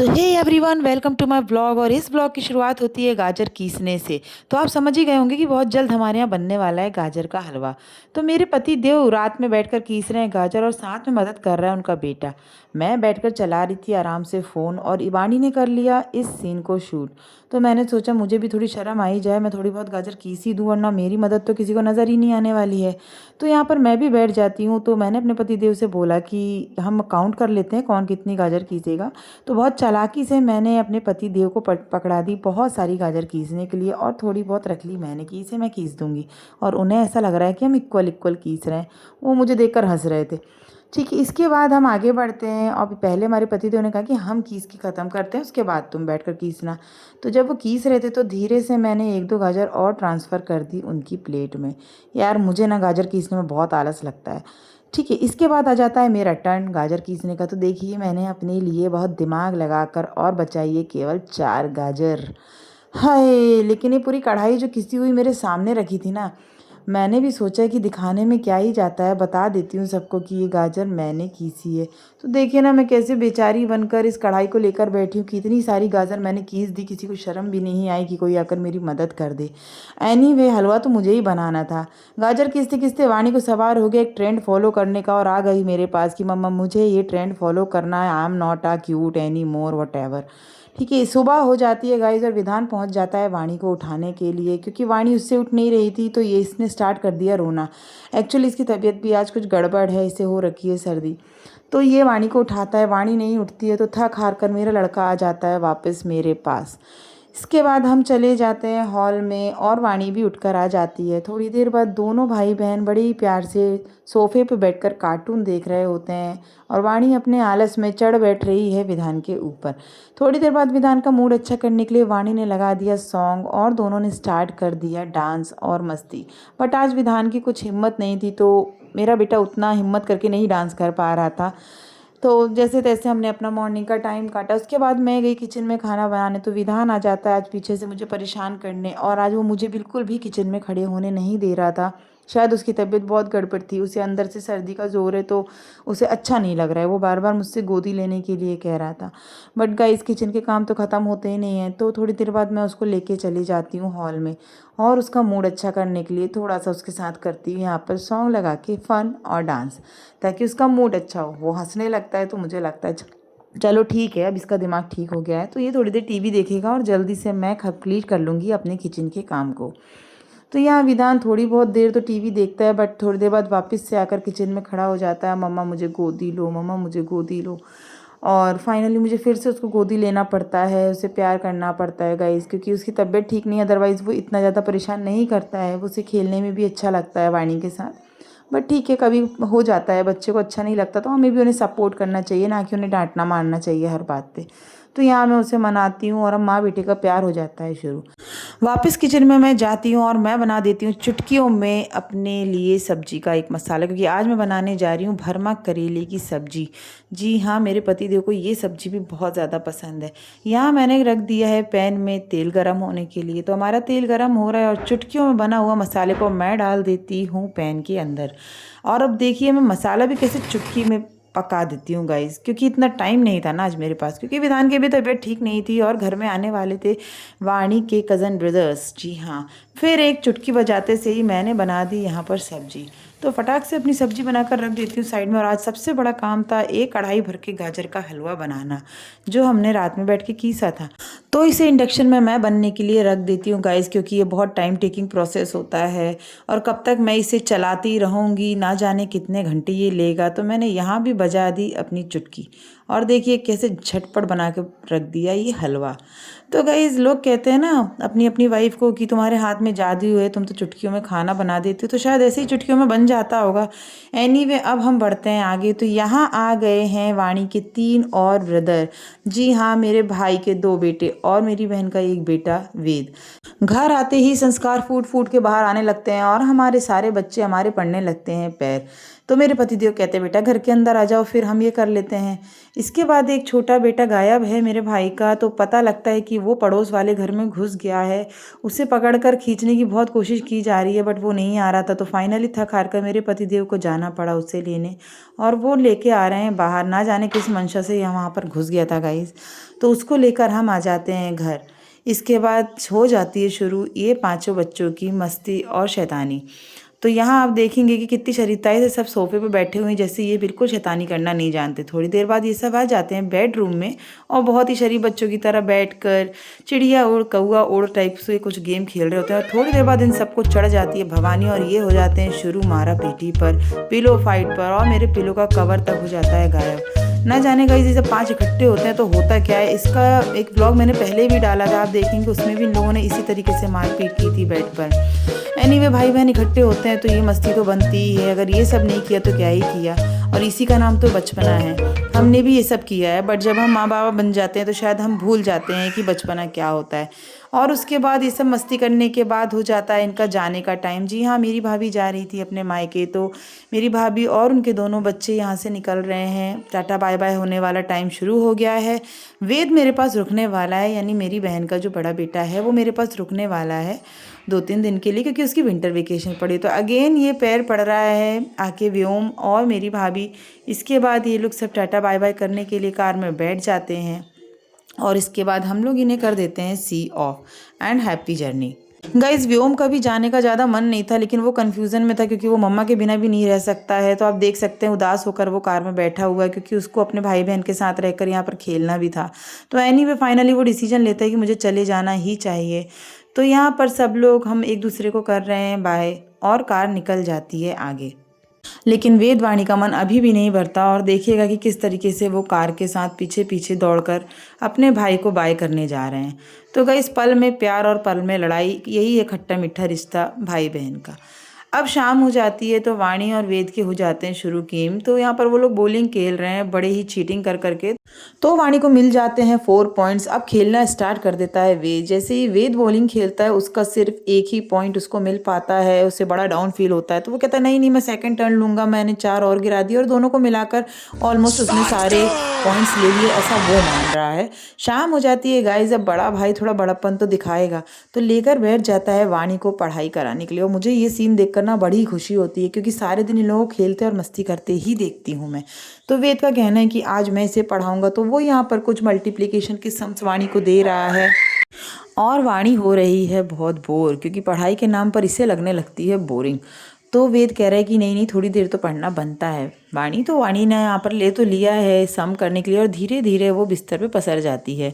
So hey everyone, welcome to my blog. और इस blog की शुरुआत होती है गाजर कीसने से। तो आप समझ ही गए होंगे कि बहुत जल्द हमारे यहाँ बनने वाला है गाजर का हलवा। तो मेरे पति देव रात में बैठकर कीस रहे हैं गाजर और साथ में मदद कर रहा है उनका बेटा। मैं बैठकर चला रही थी आराम से फ़ोन और इबानी ने कर लिया इस सीन को शूट। तो मैंने सोचा मुझे भी थोड़ी शर्म आई जाए, मैं थोड़ी बहुत गाजर कीस ही दूँ, वरना मेरी मदद तो किसी को नज़र ही नहीं आने वाली है। तो यहाँ पर मैं भी बैठ जाती हूँ। तो मैंने अपने पति देव से बोला कि हम काउंट कर लेते हैं कौन कितनी गाजर कीसेगा। तो बहुत चालाकी से मैंने अपने पति देव को पकड़ा दी बहुत सारी गाजर कीसने के लिए, और थोड़ी बहुत रख ली मैंने कि इसे मैं कीस दूंगी। और उन्हें ऐसा लग रहा है कि हम इक्वल इक्वल कीस रहे हैं। वो मुझे देखकर हंस रहे थे। ठीक है, इसके बाद हम आगे बढ़ते हैं। और पहले हमारे पति देव ने कहा कि हम कीस की ख़त्म करते हैं, उसके बाद तुम बैठकर कीसना। तो जब वो कीस रहे थे तो धीरे से मैंने एक दो गाजर और ट्रांसफ़र कर दी उनकी प्लेट में। यार मुझे ना गाजर कीसने में बहुत आलस लगता है। ठीक है, इसके बाद आ जाता है मेरा टर्न गाजर कीसने का। तो देखिए मैंने अपने लिए बहुत दिमाग लगाकर और बचाइए केवल 4 गाजर। हाय, लेकिन ये पूरी कढ़ाई जो किसी हुई मेरे सामने रखी थी ना, मैंने भी सोचा कि दिखाने में क्या ही जाता है, बता देती हूँ सबको कि ये गाजर मैंने कीसी है। तो देखिए ना मैं कैसे बेचारी बनकर इस कढ़ाई को लेकर बैठी हूँ। कितनी सारी गाजर मैंने कीस दी, किसी को शर्म भी नहीं आई कि कोई आकर मेरी मदद कर दे। एनीवे हलवा तो मुझे ही बनाना था। गाजर खींचते खींचते वाणी को सवार हो गया एक ट्रेंड फॉलो करने का, और आ गई मेरे पास कि मम्मा मुझे ये ट्रेंड फॉलो करना है, I am not a cute any more what ever. ठीक है, सुबह हो जाती है गाइस और विधान पहुंच जाता है वाणी को उठाने के लिए, क्योंकि वाणी उससे उठ नहीं रही थी। तो ये इसने स्टार्ट कर दिया रोना। एक्चुअली इसकी तबीयत भी आज कुछ गड़बड़ है, इसे हो रखी है सर्दी। तो ये वाणी को उठाता है, वाणी नहीं उठती है। तो थक हार कर मेरा लड़का आ जाता है वापस मेरे पास। इसके बाद हम चले जाते हैं हॉल में और वाणी भी उठकर आ जाती है। थोड़ी देर बाद दोनों भाई बहन बड़े ही प्यार से सोफे पर बैठकर कार्टून देख रहे होते हैं, और वाणी अपने आलस में चढ़ बैठ रही है विधान के ऊपर। थोड़ी देर बाद विधान का मूड अच्छा करने के लिए वाणी ने लगा दिया सॉन्ग और दोनों ने स्टार्ट कर दिया डांस और मस्ती। बट आज विधान की कुछ हिम्मत नहीं थी, तो मेरा बेटा उतना हिम्मत करके नहीं डांस कर पा रहा था। तो जैसे तैसे हमने अपना मॉर्निंग का टाइम काटा। उसके बाद मैं गई किचन में खाना बनाने। तो विधान आ जाता है आज पीछे से मुझे परेशान करने, और आज वो मुझे बिल्कुल भी किचन में खड़े होने नहीं दे रहा था। शायद उसकी तबीयत बहुत गड़बड़ थी, उसे अंदर से सर्दी का ज़ोर है, तो उसे अच्छा नहीं लग रहा है। वो बार बार मुझसे गोदी लेने के लिए कह रहा था। बट गाइस किचन के काम तो ख़त्म होते ही नहीं हैं। तो थोड़ी देर बाद मैं उसको लेके चली जाती हूँ हॉल में, और उसका मूड अच्छा करने के लिए थोड़ा सा उसके साथ करती हूँ यहाँ पर सॉन्ग लगा के फ़न और डांस, ताकि उसका मूड अच्छा हो। वो हंसने लगता है तो मुझे लगता है चलो ठीक है, अब इसका दिमाग ठीक हो गया है, तो ये थोड़ी देर टीवी देखेगा और जल्दी से मैं कंप्लीट कर लूँगी अपने किचन के काम को। तो यहाँ विधान थोड़ी बहुत देर तो टीवी देखता है, बट थोड़ी देर बाद वापस से आकर किचन में खड़ा हो जाता है, मम्मा मुझे गोदी लो, मम्मा मुझे गोदी लो। और फाइनली मुझे फिर से उसको गोदी लेना पड़ता है, उसे प्यार करना पड़ता है गाइस, क्योंकि उसकी तबीयत ठीक नहीं है। अदरवाइज़ वो इतना ज़्यादा परेशान नहीं करता है, वो उसे खेलने में भी अच्छा लगता है वाणी के साथ। बट ठीक है, कभी हो जाता है, बच्चे को अच्छा नहीं लगता तो हमें भी उन्हें सपोर्ट करना चाहिए, ना कि उन्हें डांटना मारना चाहिए हर बात पे। तो यहाँ मैं उसे मनाती हूँ और अब माँ बेटे का प्यार हो जाता है शुरू। वापस किचन में मैं जाती हूँ और मैं बना देती हूँ चुटकियों में अपने लिए सब्जी का एक मसाला, क्योंकि आज मैं बनाने जा रही हूँ भरमा करेले की सब्जी। जी हाँ, मेरे पतिदेव को ये सब्जी भी बहुत ज़्यादा पसंद है। यहाँ मैंने रख दिया है पैन में तेल गरम होने के लिए। तो हमारा तेल गरम हो रहा है और चुटकियों में बना हुआ मसाले को मैं डाल देती हूँ पैन के अंदर। और अब देखिए मैं मसाला भी कैसे चुटकी में पका देती हूँ गाइस, क्योंकि इतना टाइम नहीं था ना आज मेरे पास, क्योंकि विधान की भी तबीयत ठीक नहीं थी और घर में आने वाले थे वाणी के कज़न ब्रदर्स। जी हाँ, फिर एक चुटकी बजाते से ही मैंने बना दी यहाँ पर सब्जी। तो फटाक से अपनी सब्जी बनाकर रख देती हूँ साइड में। और आज सबसे बड़ा काम था एक कढ़ाई भर के गाजर का हलवा बनाना, जो हमने रात में बैठ के कीसा था। तो इसे इंडक्शन में मैं बनने के लिए रख देती हूँ गाइस, क्योंकि ये बहुत टाइम टेकिंग प्रोसेस होता है, और कब तक मैं इसे चलाती रहूँगी, ना जाने कितने घंटे ये लेगा। तो मैंने यहाँ भी बजा दी अपनी चुटकी, और देखिए कैसे झटपट बना के रख दिया ये हलवा। तो गाइस लोग कहते हैं ना अपनी अपनी वाइफ को कि तुम्हारे हाथ में जादू है, तुम तो चुटकियों में खाना बना देती हो। तो शायद ऐसे ही चुटकियों में बन जाता होगा। एनीवे अब हम बढ़ते हैं आगे। तो यहाँ आ गए हैं वाणी के 3 और ब्रदर। जी हाँ, मेरे भाई के 2 बेटे और मेरी बहन का एक बेटा वेद। घर आते ही संस्कार फूट फूट के बाहर आने लगते हैं और हमारे सारे बच्चे हमारे पड़ने लगते हैं पैर। तो मेरे पतिदेव कहते बेटा घर के अंदर आ जाओ, फिर हम ये कर लेते हैं। इसके बाद एक छोटा बेटा गायब है मेरे भाई का, तो पता लगता है कि वो पड़ोस वाले घर में घुस गया है। उसे पकड़कर खींचने की बहुत कोशिश की जा रही है, बट वो नहीं आ रहा था। तो फाइनली थक हार कर मेरे पतिदेव को जाना पड़ा उसे लेने, और वो लेके आ रहे हैं बाहर। ना जाने किस मंशा से यहाँ वहाँ पर घुस गया था गाइस। तो उसको लेकर हम आ जाते हैं घर। इसके बाद हो जाती है शुरू ये पांचों बच्चों की मस्ती और शैतानी। तो यहाँ आप देखेंगे कि कितनी शरीताई से सब सोफे पे बैठे हुए हैं, जैसे ये बिल्कुल शैतानी करना नहीं जानते। थोड़ी देर बाद ये सब आ जाते हैं बेडरूम में, और बहुत ही शरीफ बच्चों की तरह बैठकर चिड़िया उड़ कौआ उड़ टाइप से कुछ गेम खेल रहे होते हैं। और थोड़ी देर बाद इन सबको चढ़ जाती है भवानी, और ये हो जाते हैं शुरू मारा पीटी पर, पिलो फाइट पर, और मेरे पिलो का कवर तक हो जाता है गायब। ना जाने गाइस ये जब 5 इकट्ठे होते हैं तो होता क्या है। इसका एक ब्लॉग मैंने पहले भी डाला था, आप देखेंगे उसमें भी इन लोगों ने इसी तरीके से मारपीट की थी बेड पर। एनीवे भाई बहन इकट्ठे होते हैं तो ये मस्ती तो बनती ही है। अगर ये सब नहीं किया तो क्या ही किया, और इसी का नाम तो बचपना है। हमने भी ये सब किया है, बट जब हम माँ बाप बन जाते हैं तो शायद हम भूल जाते हैं कि बचपना क्या होता है। और उसके बाद ये सब मस्ती करने के बाद हो जाता है इनका जाने का टाइम। जी हाँ, मेरी भाभी जा रही थी अपने मायके, तो मेरी भाभी और उनके दोनों बच्चे यहाँ से निकल रहे हैं। टाटा बाय बाय होने वाला टाइम शुरू हो गया है। वेद मेरे पास रुकने वाला है, यानी मेरी बहन का जो बड़ा बेटा है वो मेरे पास रुकने वाला है 2-3 दिन के लिए, क्योंकि उसकी विंटर वेकेशन पड़ी। तो अगेन ये पैर पड़ रहा है आके व्योम और मेरी भाभी। इसके बाद ये लोग सब टाटा बाय बाय करने के लिए कार में बैठ जाते हैं, और इसके बाद हम लोग इन्हें कर देते हैं see off and happy journey. Guys Vyom का भी जाने का ज़्यादा मन नहीं था, लेकिन वो कन्फ्यूज़न में था क्योंकि वो मम्मा के बिना भी नहीं रह सकता है। तो आप देख सकते हैं उदास होकर वो कार में बैठा हुआ है, क्योंकि उसको अपने भाई बहन के साथ रहकर यहाँ पर खेलना भी था। तो एनीवे फाइनली वो डिसीजन लेता है कि मुझे चले जाना ही चाहिए। तो यहाँ पर सब लोग हम एक दूसरे को कर रहे हैं बाय, और कार निकल जाती है आगे। लेकिन वेदवाणी का मन अभी भी नहीं भरता, और देखिएगा कि किस तरीके से वो कार के साथ पीछे पीछे दौड़कर अपने भाई को बाय करने जा रहे हैं। तो गाइस पल में प्यार और पल में लड़ाई, यही है खट्टा मीठा रिश्ता भाई बहन का। अब शाम हो जाती है तो वाणी और वेद के हो जाते हैं शुरू गेम। तो यहाँ पर वो लोग बॉलिंग खेल रहे हैं बड़े ही चीटिंग कर करके। तो वाणी को मिल जाते हैं 4 पॉइंट्स। अब खेलना स्टार्ट कर देता है वेद। जैसे ही वेद बॉलिंग खेलता है उसका सिर्फ एक ही पॉइंट उसको मिल पाता है, उससे बड़ा डाउन फील होता है। तो वो कहता है नहीं नहीं, मैं सेकंड टर्न लूंगा। मैंने 4 और गिरा दिए, और दोनों को मिलाकर ऑलमोस्ट उसने सारे पॉइंट्स ले लिए, ऐसा वो मान रहा है। शाम हो जाती है गाइस। अब बड़ा भाई थोड़ा बड़प्पन तो दिखाएगा, तो लेकर बैठ जाता है वाणी को पढ़ाई कराने के लिए। और मुझे ये सीन देखकर ना बड़ी खुशी होती है, क्योंकि सारे दिन इन लोगों को खेलते और मस्ती करते ही देखती हूँ मैं। तो वेद का कहना है कि आज मैं इसे पढ़ाऊंगा। तो वो यहाँ पर कुछ मल्टीप्लिकेशन की सम्स वाणी को दे रहा है, और वाणी हो रही है बहुत बोर, क्योंकि पढ़ाई के नाम पर इसे लगने लगती है बोरिंग। तो वेद कह रहा है कि नहीं नहीं, थोड़ी देर तो पढ़ना बनता है वाणी। तो वाणी ने यहाँ पर ले तो लिया है सम करने के लिए, और धीरे धीरे वो बिस्तर पे पसर जाती है।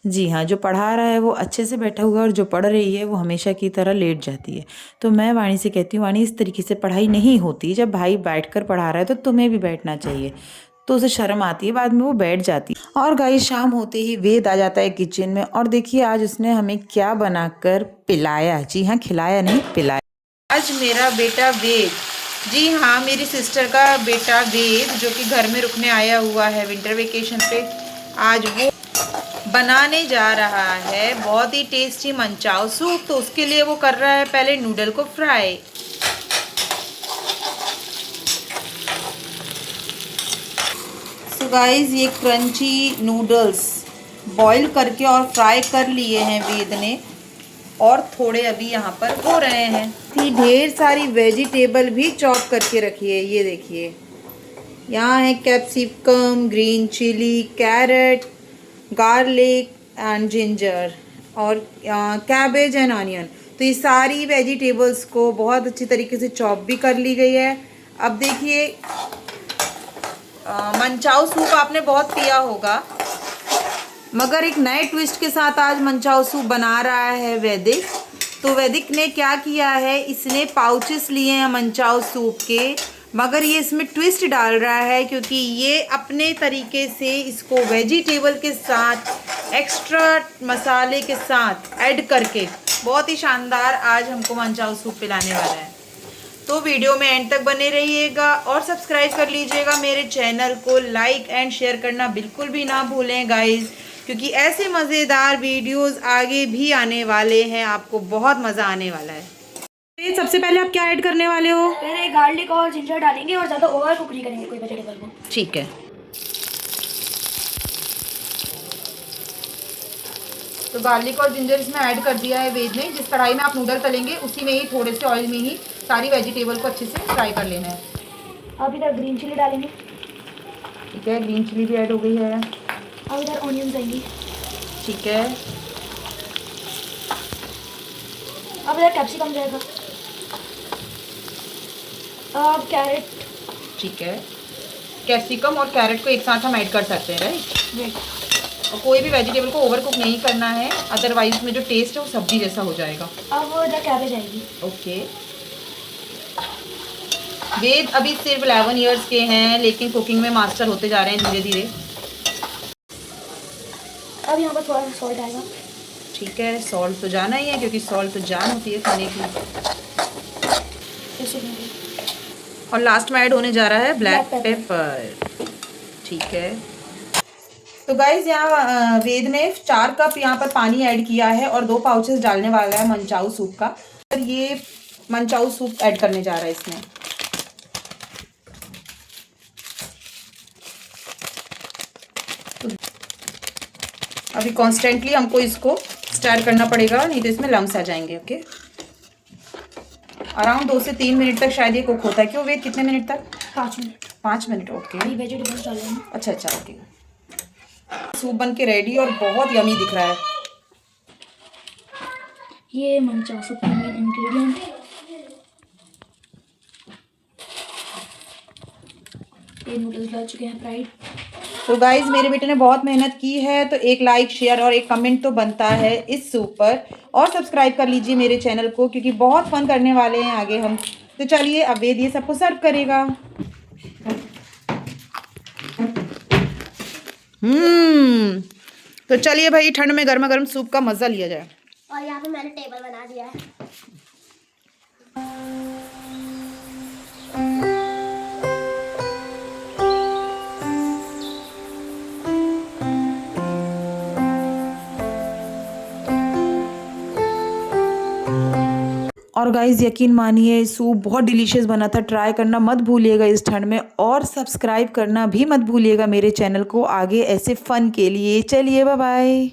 जी हाँ, जो पढ़ा रहा है वो अच्छे से बैठा हुआ है, और जो पढ़ रही है वो हमेशा की तरह लेट जाती है। तो मैं वाणी से कहती हूँ वाणी, इस तरीके से पढ़ाई नहीं होती। जब भाई बैठ कर पढ़ा रहा है तो तुम्हें भी बैठना चाहिए। तो उसे शर्म आती है, बाद में वो बैठ जाती है। और गाइस शाम होते ही वेद आ जाता है किचन में, और देखिए आज उसने हमें क्या बनाकर पिलाया। जी हाँ, खिलाया नहीं, पिलाया। आज मेरा बेटा वेद, जी हाँ मेरी सिस्टर का बेटा वेद, जो कि घर में रुकने आया हुआ है विंटर वेकेशन पे, आज वो बनाने जा रहा है बहुत ही टेस्टी मंचाओ सूप। तो उसके लिए वो कर रहा है पहले नूडल को फ्राई। तो गाइस ये क्रंची नूडल्स बॉईल करके और फ्राई कर लिए हैं वेद ने, और थोड़े अभी यहाँ पर हो रहे हैं। ढेर सारी वेजिटेबल भी चॉप करके रखी है। ये देखिए यहाँ है capsicum, green chilli, carrot, garlic and ginger, और कैबेज एंड ऑनियन। तो ये सारी वेजिटेबल्स को बहुत अच्छी तरीके से चॉप भी कर ली गई है। अब देखिए मंचाओ सूप आपने बहुत पिया होगा, मगर एक नए ट्विस्ट के साथ आज मंचाओ सूप बना रहा है वैदिक। तो वैदिक ने क्या किया है, इसने पाउचेस लिए हैं मंचाओ सूप के, मगर ये इसमें ट्विस्ट डाल रहा है, क्योंकि ये अपने तरीके से इसको वेजिटेबल के साथ एक्स्ट्रा मसाले के साथ ऐड करके बहुत ही शानदार आज हमको मंचाओ सूप पिलाने वाला है। तो वीडियो में एंड तक बने रहिएगा, और सब्सक्राइब कर लीजिएगा मेरे चैनल को। लाइक एंड शेयर करना बिल्कुल भी ना भूलें गाइस, क्योंकि ऐसे मज़ेदार वीडियोस आगे भी आने वाले हैं, आपको बहुत मज़ा आने वाला है। ये सबसे पहले आप क्या ऐड करने वाले हो? पहले गार्लिक और जिंजर डालेंगे और ज़्यादा ओवर कुक नहीं करेंगे कोई वेजिटेबल को। ठीक है। तो गार्लिक और जिंजर इसमें ऐड कर दिया है वेद ने। जिस कढ़ाई में आप नूडल तलेंगे उसी में ही थोड़े से ऑयल में ही सारी वेजिटेबल को अच्छे से फ्राई कर लेना है। अब इधर ग्रीन चिली डालेंगे। ठीक है, ग्रीन चिली भी ऐड हो गई है। अब इधर ऑनियन जाएंगी। ठीक है। अब इधर कैप्सिकम जाएगा। अब कैरेट। ठीक है, कैप्सिकम और कैरेट को एक साथ हम ऐड कर सकते हैं, राइट? वेट। और कोई भी वेजिटेबल को ओवर कुक नहीं करना है, अदरवाइज में जो टेस्ट है वो सब्जी जैसा हो जाएगा। अब इधर कैबेज आएगी। ओके। वेद अभी सिर्फ 11 इयर्स के हैं, लेकिन कुकिंग में मास्टर होते जा रहे हैं धीरे धीरे। अब यहाँ पर थोड़ा सा सॉल्ट आएगा। ठीक है, सॉल्ट तो जाना ही है क्योंकि सॉल्ट तो जान होती है खाने की। और लास्ट में ऐड होने जा रहा है ब्लैक पेपर। ठीक है। तो गाइज यहाँ वेद ने 4 कप यहाँ पर पानी ऐड किया है और 2 पाउचेस डालने वाला है मनचाऊ सूप का। और ये मनचाऊ सूप ऐड करने जा रहा है इसमें। अभी कॉन्स्टेंटली हमको इसको स्टर करना पड़ेगा, नहीं तो इसमें लम्स आ जाएंगे। ओके, अराउंड 2 से 3 मिनट तक शायद ये कुक होता है। क्यों वेद, कितने मिनट तक? 5 मिनट। 5 मिनट। ओके। वेजिटेबल्स डालेंगे। अच्छा अच्छा, ओके। सूप बन के रेडी और बहुत यमी दिख रहा है। ये मनचाओ सूप का मेन इंग्रेडिएंट है। ये नूडल्स डाल चुके हैं फ्राइड। तो गाइज मेरे बेटे ने बहुत मेहनत की है, तो एक लाइक, शेयर और एक कमेंट तो बनता है इस सूप पर। और सब्सक्राइब कर लीजिए मेरे चैनल को, क्योंकि बहुत फन करने वाले हैं आगे हम। तो चलिए अब वेद ये सबको सर्व करेगा। तो चलिए भाई, ठंड में गर्मा गर्म सूप का मजा लिया जाए। और यहाँ पे मैंने टेबल बना दिया है। और गाइज़ यकीन मानिए सूप बहुत डिलीशियस बना था। ट्राई करना मत भूलिएगा इस ठंड में, और सब्सक्राइब करना भी मत भूलिएगा मेरे चैनल को आगे ऐसे फ़न के लिए। चलिए बाय बाय।